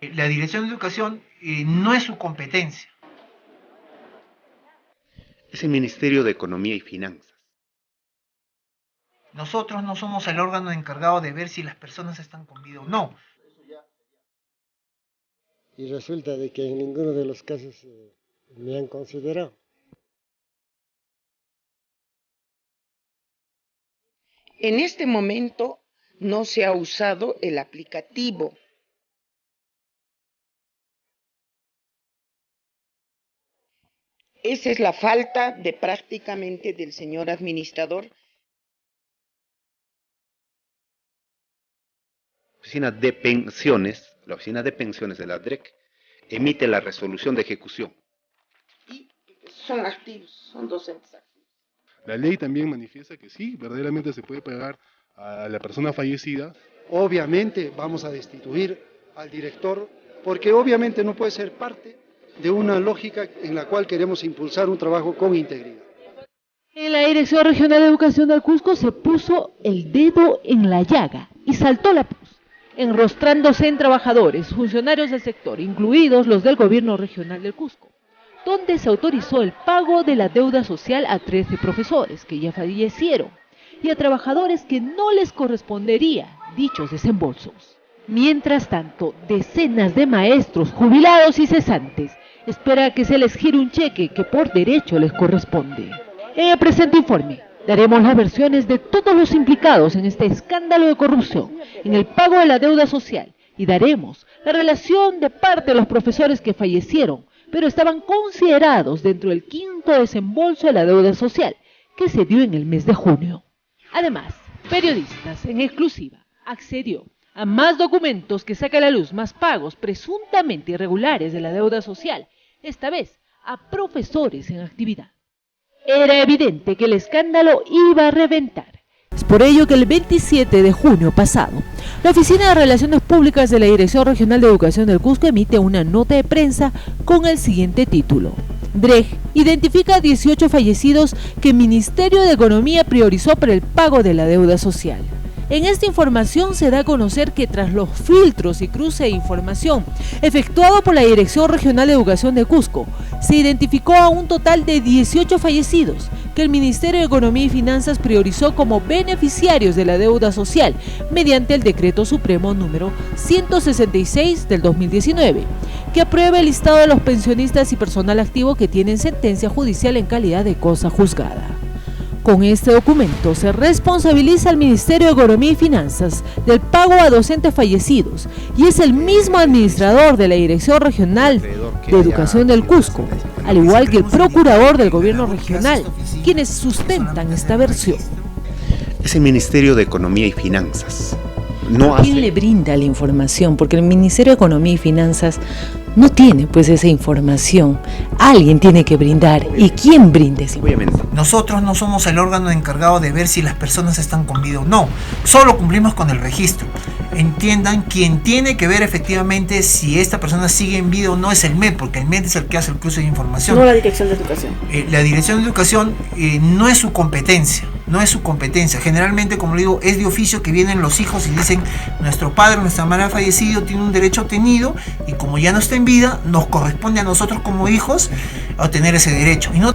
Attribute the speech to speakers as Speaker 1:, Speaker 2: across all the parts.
Speaker 1: La Dirección de Educación no es su competencia.
Speaker 2: Es el Ministerio de Economía y Finanzas.
Speaker 1: Nosotros no somos el órgano encargado de ver si las personas están con vida o no.
Speaker 3: Y resulta de que en ninguno de los casos me han considerado.
Speaker 4: En este momento no se ha usado el aplicativo. Esa es la falta de prácticamente del señor administrador.
Speaker 2: La oficina de pensiones de la DREC emite la resolución de ejecución.
Speaker 4: Y son activos, son docentes activos.
Speaker 5: La ley también manifiesta que sí, verdaderamente se puede pagar a la persona fallecida.
Speaker 6: Obviamente vamos a destituir al director porque obviamente no puede ser parte de una lógica en la cual queremos impulsar un trabajo con integridad.
Speaker 7: En la Dirección Regional de Educación del Cusco se puso el dedo en la llaga y saltó la cruz, enrostrándose en trabajadores, funcionarios del sector, incluidos los del Gobierno Regional del Cusco, donde se autorizó el pago de la deuda social a 13 profesores que ya fallecieron y a trabajadores que no les correspondería dichos desembolsos. Mientras tanto, decenas de maestros jubilados y cesantes esperan que se les gire un cheque que por derecho les corresponde. En el presente informe daremos las versiones de todos los implicados en este escándalo de corrupción en el pago de la deuda social y daremos la relación de parte de los profesores que fallecieron, pero estaban considerados dentro del quinto desembolso de la deuda social que se dio en el mes de junio. Además, Periodistas en exclusiva accedió a más documentos que saca a la luz más pagos presuntamente irregulares de la deuda social, esta vez a profesores en actividad. Era evidente que el escándalo iba a reventar. Es por ello que el 27 de junio pasado, la Oficina de Relaciones Públicas de la Dirección Regional de Educación del Cusco emite una nota de prensa con el siguiente título: DREG identifica a 18 fallecidos que el Ministerio de Economía priorizó para el pago de la deuda social. En esta información se da a conocer que tras los filtros y cruce de información efectuado por la Dirección Regional de Educación de Cusco, se identificó a un total de 18 fallecidos que el Ministerio de Economía y Finanzas priorizó como beneficiarios de la deuda social mediante el Decreto Supremo número 166 del 2019, que aprueba el listado de los pensionistas y personal activo que tienen sentencia judicial en calidad de cosa juzgada. Con este documento se responsabiliza al Ministerio de Economía y Finanzas del pago a docentes fallecidos y es el mismo administrador de la Dirección Regional de Educación del Cusco, al igual que el procurador del gobierno regional, quienes sustentan esta versión.
Speaker 2: Es el Ministerio de Economía y Finanzas.
Speaker 8: ¿Quién le brinda la información? Porque el Ministerio de Economía y Finanzas no tiene pues esa información. Alguien tiene que brindar. ¿Y quién brinda esa información?
Speaker 1: Nosotros no somos el órgano encargado de ver si las personas están con vida o no. Solo cumplimos con el registro. Entiendan, quien tiene que ver efectivamente si esta persona sigue en vida o no es el MED, porque el MED es el que hace el cruce de información.
Speaker 9: No la Dirección de Educación.
Speaker 1: La Dirección de Educación no es su competencia. No es su competencia. Generalmente, como le digo, es de oficio que vienen los hijos y dicen: nuestro padre, nuestra madre ha fallecido, tiene un derecho obtenido y como ya no está en vida, nos corresponde a nosotros como hijos obtener ese derecho. Y no...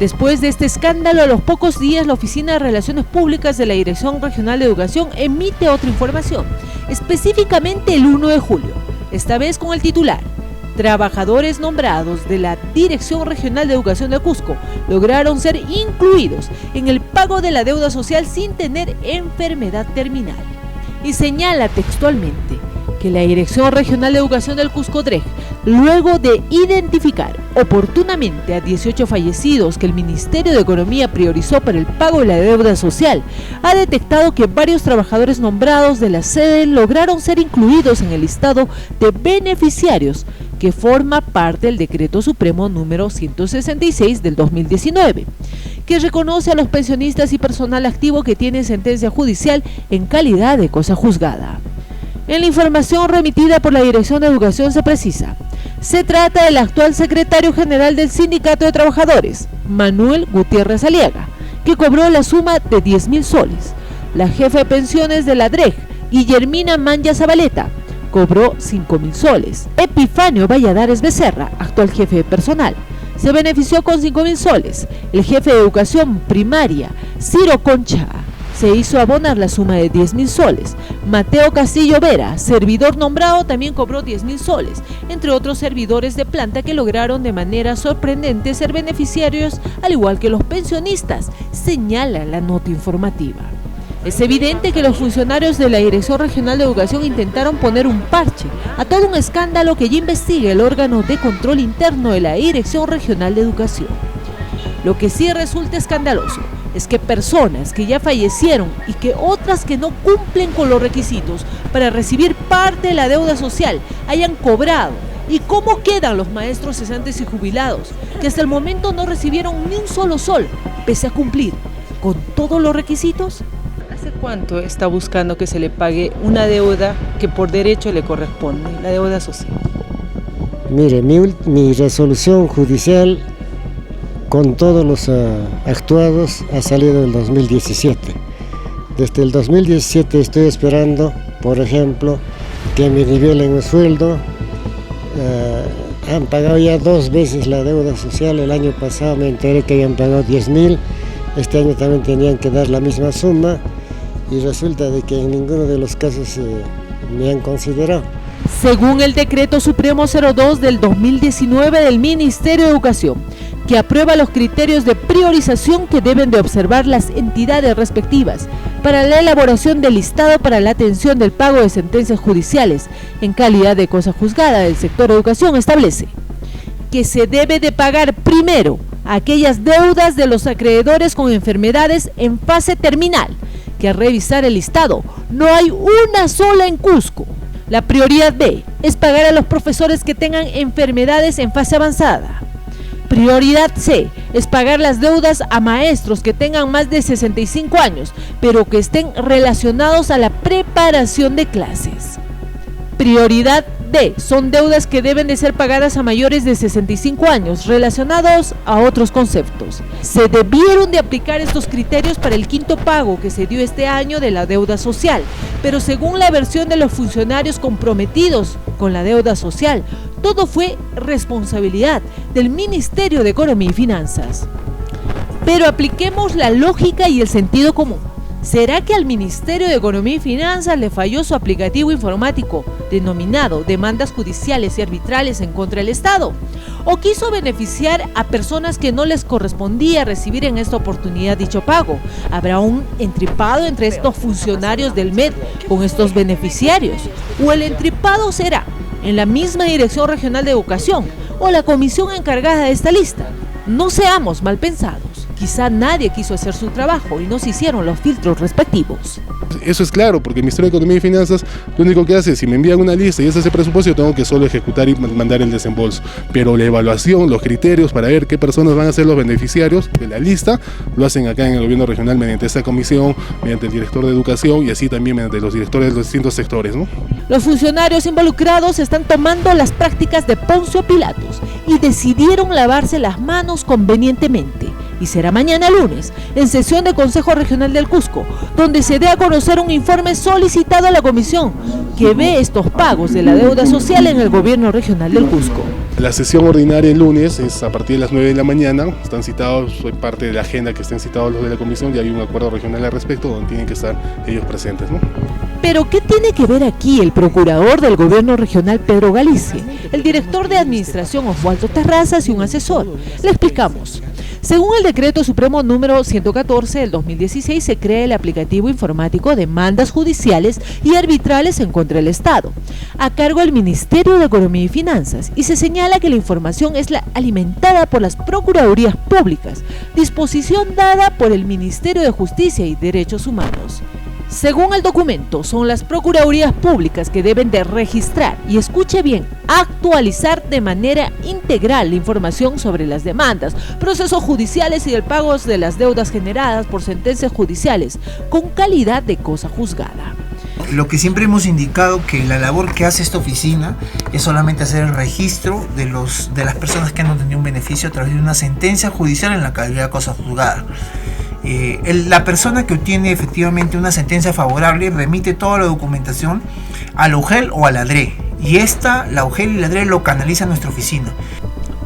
Speaker 7: Después de este escándalo, a los pocos días, la Oficina de Relaciones Públicas de la Dirección Regional de Educación emite otra información, específicamente el 1 de julio, esta vez con el titular: trabajadores nombrados de la Dirección Regional de Educación de Cusco lograron ser incluidos en el pago de la deuda social sin tener enfermedad terminal. Y señala textualmente que la Dirección Regional de Educación del Cusco DREG, luego de identificar oportunamente a 18 fallecidos que el Ministerio de Economía priorizó para el pago de la deuda social, ha detectado que varios trabajadores nombrados de la sede lograron ser incluidos en el listado de beneficiarios que forma parte del Decreto Supremo número 166 del 2019, que reconoce a los pensionistas y personal activo que tienen sentencia judicial en calidad de cosa juzgada. En la información remitida por la Dirección de Educación se precisa: se trata del actual secretario general del Sindicato de Trabajadores, Manuel Gutiérrez Aliaga, que cobró la suma de 10.000 soles, La jefa de pensiones de la DREC, Guillermina Manya Zabaleta, cobró 5.000 soles. Epifanio Valladares Becerra, actual jefe de personal, se benefició con 5.000 soles. El jefe de educación primaria, Ciro Concha, se hizo abonar la suma de 10.000 soles. Mateo Castillo Vera, servidor nombrado, también cobró 10.000 soles, entre otros servidores de planta que lograron de manera sorprendente ser beneficiarios, al igual que los pensionistas, señala la nota informativa. Es evidente que los funcionarios de la Dirección Regional de Educación intentaron poner un parche a todo un escándalo que ya investiga el órgano de control interno de la Dirección Regional de Educación. Lo que sí resulta escandaloso es que personas que ya fallecieron y que otras que no cumplen con los requisitos para recibir parte de la deuda social hayan cobrado. ¿Y cómo quedan los maestros cesantes y jubilados que hasta el momento no recibieron ni un solo sol, pese a cumplir con todos los requisitos? ¿Hace cuánto está buscando que se le pague una deuda que por derecho le corresponde, la deuda social?
Speaker 3: Mire, mi resolución judicial con todos los actuados ha salido en 2017. Desde el 2017 estoy esperando, por ejemplo, que me nivelen el sueldo. Han pagado ya 2 veces la deuda social. El año pasado me enteré que habían pagado 10.000. Este año también tenían que dar la misma suma y resulta de que en ninguno de los casos me han considerado.
Speaker 7: Según el Decreto Supremo 02 del 2019 del Ministerio de Educación, que aprueba los criterios de priorización que deben de observar las entidades respectivas para la elaboración del listado para la atención del pago de sentencias judiciales en calidad de cosa juzgada del sector educación, establece que se debe de pagar primero aquellas deudas de los acreedores con enfermedades en fase terminal, que al revisar el listado no hay una sola en Cusco. La prioridad B es pagar a los profesores que tengan enfermedades en fase avanzada. Prioridad C es pagar las deudas a maestros que tengan más de 65 años, pero que estén relacionados a la preparación de clases. Prioridad D son deudas que deben de ser pagadas a mayores de 65 años, relacionados a otros conceptos. Se debieron de aplicar estos criterios para el quinto pago que se dio este año de la deuda social, pero según la versión de los funcionarios comprometidos con la deuda social, todo fue responsabilidad del Ministerio de Economía y Finanzas. Pero apliquemos la lógica y el sentido común. ¿Será que al Ministerio de Economía y Finanzas le falló su aplicativo informático denominado Demandas Judiciales y Arbitrales en contra del Estado? ¿O quiso beneficiar a personas que no les correspondía recibir en esta oportunidad dicho pago? ¿Habrá un entripado entre estos funcionarios del MED con estos beneficiarios? ¿O el entripado será en la misma Dirección Regional de Educación o la comisión encargada de esta lista? No seamos mal pensados. Quizá nadie quiso hacer su trabajo y no se hicieron los filtros respectivos.
Speaker 5: Eso es claro, porque el Ministerio de Economía y Finanzas lo único que hace es, si me envían una lista y ese es el presupuesto, yo tengo que solo ejecutar y mandar el desembolso. Pero la evaluación, los criterios para ver qué personas van a ser los beneficiarios de la lista, lo hacen acá en el gobierno regional mediante esta comisión, mediante el director de educación y así también mediante los directores de los distintos sectores, ¿no?
Speaker 7: Los funcionarios involucrados están tomando las prácticas de Poncio Pilatos y decidieron lavarse las manos convenientemente. Y será mañana lunes, en sesión de Consejo Regional del Cusco, donde se dé a conocer un informe solicitado a la comisión que ve estos pagos de la deuda social en el gobierno regional del Cusco.
Speaker 5: La sesión ordinaria el lunes es a partir de las 9 de la mañana, están citados, soy parte de la agenda que estén citados los de la comisión y hay un acuerdo regional al respecto donde tienen que estar ellos presentes, ¿no?
Speaker 7: Pero ¿qué tiene que ver aquí el procurador del gobierno regional Pedro Galicia, el director de administración Oswaldo Terrazas y un asesor? Le explicamos. Según el Decreto Supremo número 114 del 2016, se crea el aplicativo informático Demandas Judiciales y Arbitrales en contra del Estado, a cargo del Ministerio de Economía y Finanzas, y se señala que la información es la alimentada por las Procuradurías Públicas, disposición dada por el Ministerio de Justicia y Derechos Humanos. Según el documento, son las Procuradurías Públicas que deben de registrar, y escuche bien, actualizar de manera integral la información sobre las demandas, procesos judiciales y el pago de las deudas generadas por sentencias judiciales, con calidad de cosa juzgada.
Speaker 1: Lo que siempre hemos indicado que la labor que hace esta oficina es solamente hacer el registro de las personas que han obtenido un beneficio a través de una sentencia judicial en la calidad de cosa juzgada. La persona que obtiene efectivamente una sentencia favorable remite toda la documentación a la UGEL o a la DRE, y la UGEL y la DRE lo canaliza a nuestra oficina.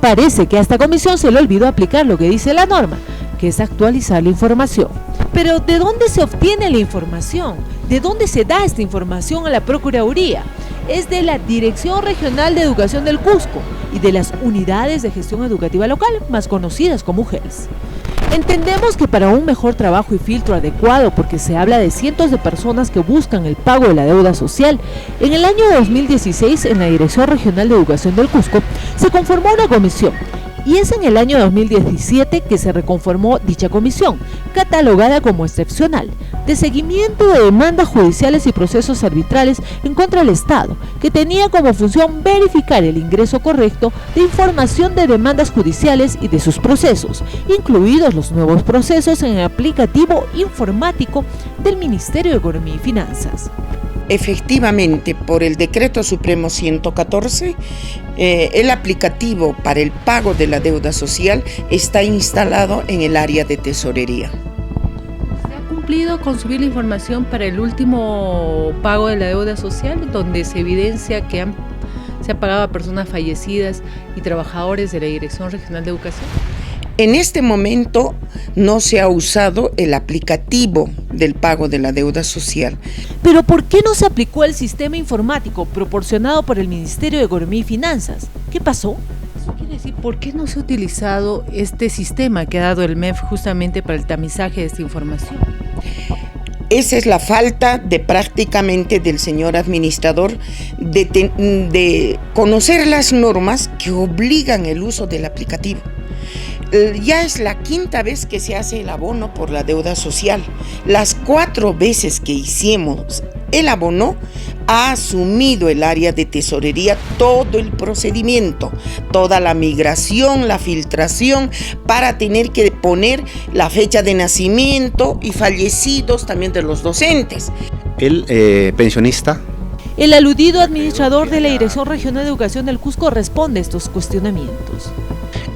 Speaker 7: Parece que a esta comisión se le olvidó aplicar lo que dice la norma, que es actualizar la información. Pero ¿de dónde se obtiene la información? ¿De dónde se da esta información a la Procuraduría? Es de la Dirección Regional de Educación del Cusco y de las unidades de gestión educativa local, más conocidas como UGELs. Entendemos que para un mejor trabajo y filtro adecuado, porque se habla de cientos de personas que buscan el pago de la deuda social, en el año 2016 en la Dirección Regional de Educación del Cusco se conformó una comisión. Y es en el año 2017 que se reconformó dicha comisión, catalogada como excepcional, de seguimiento de demandas judiciales y procesos arbitrales en contra del Estado, que tenía como función verificar el ingreso correcto de información de demandas judiciales y de sus procesos, incluidos los nuevos procesos en el aplicativo informático del Ministerio de Economía y Finanzas.
Speaker 4: Efectivamente, por el Decreto Supremo 114, el aplicativo para el pago de la deuda social está instalado en el área de tesorería.
Speaker 8: ¿Se ha cumplido con subir la información para el último pago de la deuda social, donde se evidencia que se ha pagado a personas fallecidas y trabajadores de la Dirección Regional de Educación?
Speaker 4: En este momento no se ha usado el aplicativo del pago de la deuda social.
Speaker 7: Pero ¿por qué no se aplicó el sistema informático proporcionado por el Ministerio de Economía y Finanzas? ¿Qué pasó?
Speaker 8: Eso quiere decir, ¿por qué no se ha utilizado este sistema que ha dado el MEF justamente para el tamizaje de esta información?
Speaker 4: Esa es la falta de prácticamente del señor administrador de conocer las normas que obligan el uso del aplicativo. Ya es la quinta vez que se hace el abono por la deuda social. Las 4 veces que hicimos el abono, ha asumido el área de tesorería todo el procedimiento, toda la migración, la filtración, para tener que poner la fecha de nacimiento y fallecidos también de los docentes.
Speaker 2: El pensionista.
Speaker 7: El aludido administrador de la Dirección Regional de Educación del Cusco responde a estos cuestionamientos.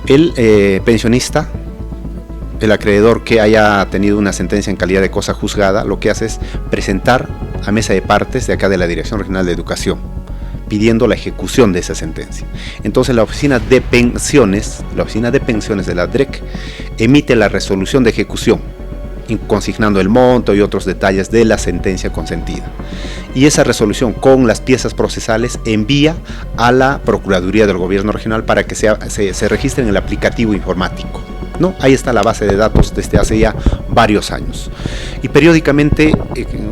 Speaker 2: El pensionista, el acreedor que haya tenido una sentencia en calidad de cosa juzgada, lo que hace es presentar a mesa de partes de acá de la Dirección Regional de Educación, pidiendo la ejecución de esa sentencia. Entonces la oficina de pensiones de la DREC emite la resolución de ejecución, consignando el monto y otros detalles de la sentencia consentida. Y esa resolución con las piezas procesales envía a la Procuraduría del Gobierno Regional para que se registre en el aplicativo informático, ¿no? Ahí está la base de datos desde hace ya varios años. Y periódicamente,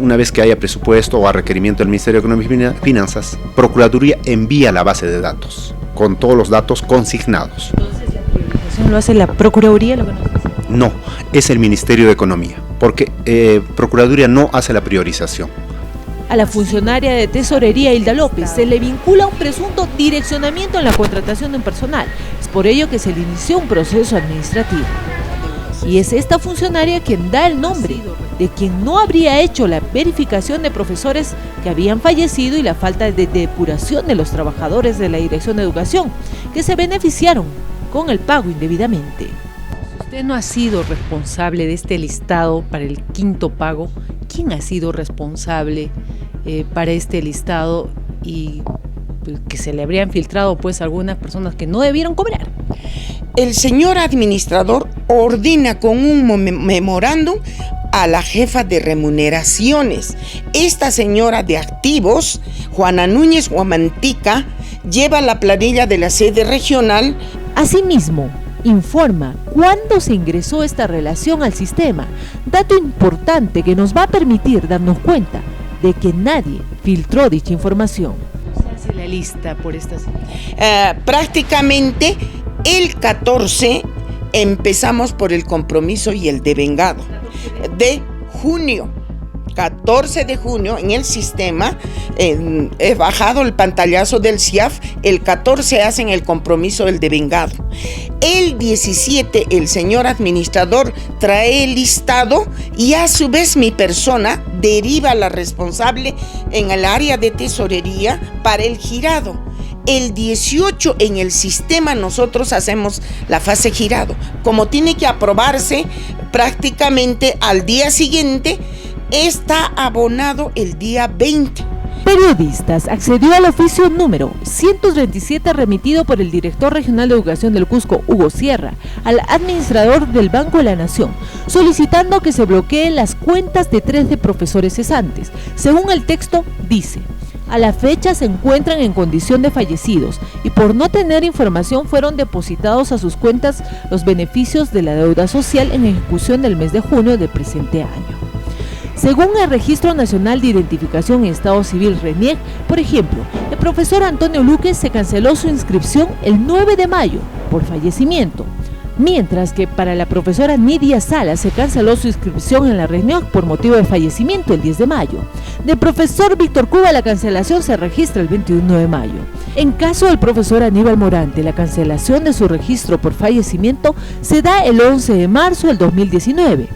Speaker 2: una vez que haya presupuesto o a requerimiento del Ministerio de Economía y Finanzas, Procuraduría envía la base de datos con todos los datos consignados.
Speaker 8: Entonces, ¿la priorización lo hace la Procuraduría?
Speaker 2: No, es el Ministerio de Economía, porque Procuraduría no hace la priorización.
Speaker 7: A la funcionaria de Tesorería Hilda López se le vincula un presunto direccionamiento en la contratación de un personal. Es por ello que se le inició un proceso administrativo. Y es esta funcionaria quien da el nombre de quien no habría hecho la verificación de profesores que habían fallecido y la falta de depuración de los trabajadores de la Dirección de Educación, que se beneficiaron con el pago indebidamente.
Speaker 8: Usted no ha sido responsable de este listado para el 5º pago. ¿Quién ha sido responsable para este listado y que se le habrían filtrado pues algunas personas que no debieron cobrar?
Speaker 4: El señor administrador ordena con un memorándum a la jefa de remuneraciones. Esta señora de activos, Juana Núñez Huamantica, lleva la planilla de la sede regional.
Speaker 7: Asimismo, informa cuándo se ingresó esta relación al sistema, dato importante que nos va a permitir darnos cuenta de que nadie filtró dicha información.
Speaker 8: ¿Se hace la lista por estas?
Speaker 4: Prácticamente el 14 empezamos por el compromiso y el devengado. De junio, 14 de junio, en el sistema, he bajado el pantallazo del CIAF, el 14 hacen el compromiso del devengado. El 17, el señor administrador trae el listado y a su vez mi persona deriva a la responsable en el área de tesorería para el girado. El 18 en el sistema nosotros hacemos la fase girado. Como tiene que aprobarse prácticamente al día siguiente, está abonado el día 20.
Speaker 7: Periodistas accedió al oficio número 137 remitido por el director regional de educación del Cusco, Hugo Sierra, al administrador del Banco de la Nación, solicitando que se bloqueen las cuentas de 13 profesores cesantes. Según el texto, dice: a la fecha se encuentran en condición de fallecidos y por no tener información fueron depositados a sus cuentas los beneficios de la deuda social en ejecución del mes de junio del presente año. Según el Registro Nacional de Identificación y Estado Civil RENIEC, por ejemplo, el profesor Antonio Luque se canceló su inscripción el 9 de mayo por fallecimiento, mientras que para la profesora Nidia Sala se canceló su inscripción en la RENIEC por motivo de fallecimiento el 10 de mayo. Del profesor Víctor Cuba la cancelación se registra el 21 de mayo. En caso del profesor Aníbal Morante, la cancelación de su registro por fallecimiento se da el 11 de marzo del 2019.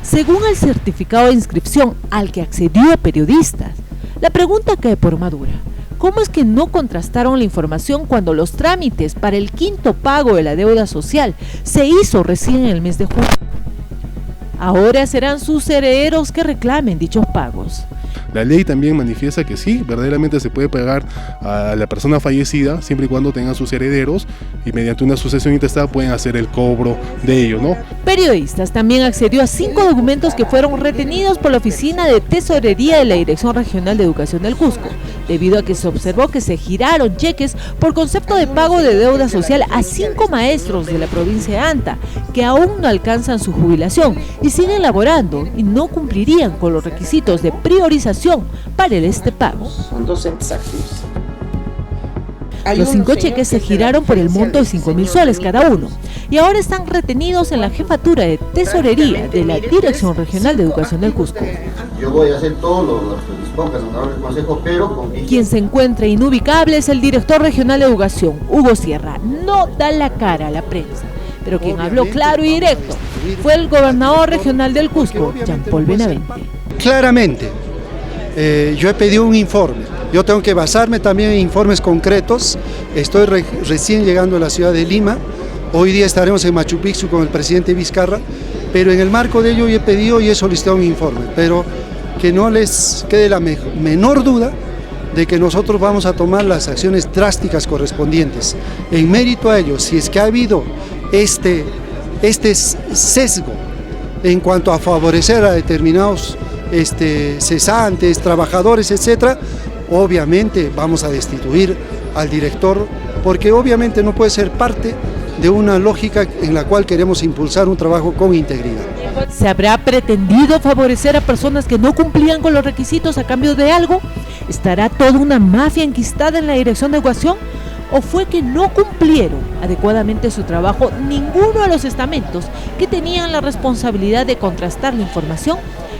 Speaker 7: Según el certificado de inscripción al que accedió Periodistas, la pregunta cae por madura: ¿cómo es que no contrastaron la información cuando los trámites para el quinto pago de la deuda social se hizo recién en el mes de junio? Ahora serán sus herederos que reclamen dichos pagos.
Speaker 5: La ley también manifiesta que sí, verdaderamente se puede pagar a la persona fallecida siempre y cuando tengan sus herederos y mediante una sucesión intestada pueden hacer el cobro de ello, ¿no?
Speaker 7: Periodistas también accedió a 5 documentos que fueron retenidos por la Oficina de Tesorería de la Dirección Regional de Educación del Cusco, debido a que se observó que se giraron cheques por concepto de pago de deuda social a 5 maestros de la provincia de Anta, que aún no alcanzan su jubilación y siguen laborando y no cumplirían con los requisitos de priorización para este pago.
Speaker 4: Son docentes activos.
Speaker 7: Los 5 cheques se giraron por el monto de 5.000 soles cada uno y ahora están retenidos en la jefatura de tesorería de la Dirección Regional de Educación del Cusco.
Speaker 9: Yo voy a hacer todo lo que disponga el honorable consejo, pero con...
Speaker 7: Quien se encuentra inubicable es el director regional de educación, Hugo Sierra. No da la cara a la prensa, pero quien habló claro y directo fue el gobernador regional del Cusco, Jean Paul Benavente.
Speaker 6: Claramente, yo he pedido un informe. Yo tengo que basarme también en informes concretos. Estoy recién llegando a la ciudad de Lima. Hoy día estaremos en Machu Picchu con el presidente Vizcarra, pero en el marco de ello he pedido y he solicitado un informe, pero que no les quede la menor duda de que nosotros vamos a tomar las acciones drásticas correspondientes. En mérito a ello, si es que ha habido este sesgo en cuanto a favorecer a determinados cesantes, trabajadores, etcétera, obviamente vamos a destituir al director, porque obviamente no puede ser parte de una lógica en la cual queremos impulsar un trabajo con integridad.
Speaker 7: ¿Se habrá pretendido favorecer a personas que no cumplían con los requisitos a cambio de algo? ¿Estará toda una mafia enquistada en la dirección de educación? ¿O fue que no cumplieron adecuadamente su trabajo ninguno de los estamentos que tenían la responsabilidad de contrastar la información?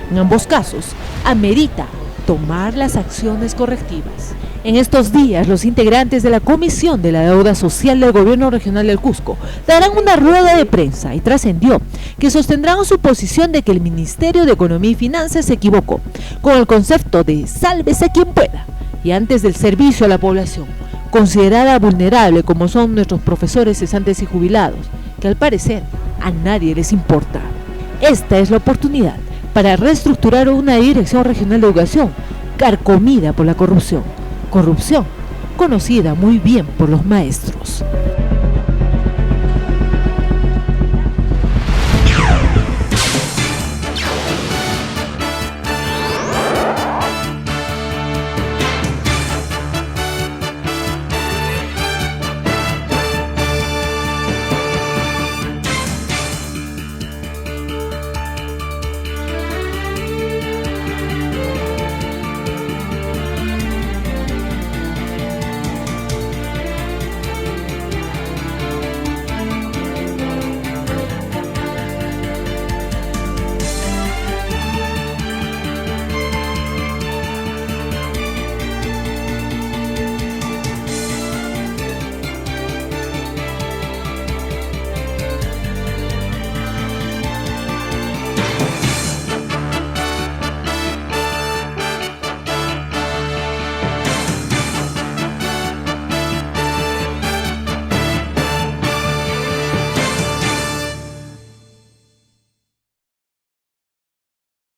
Speaker 7: En ambos casos, amerita tomar las acciones correctivas. En estos días, los integrantes de la Comisión de la Deuda Social del Gobierno Regional del Cusco darán una rueda de prensa y trascendió que sostendrán su posición de que el Ministerio de Economía y Finanzas se equivocó con el concepto de sálvese quien pueda y antes del servicio a la población, considerada vulnerable como son nuestros profesores cesantes y jubilados, que al parecer a nadie les importa. Esta es la oportunidad para reestructurar una dirección regional de educación carcomida por la corrupción conocida muy bien por los maestros.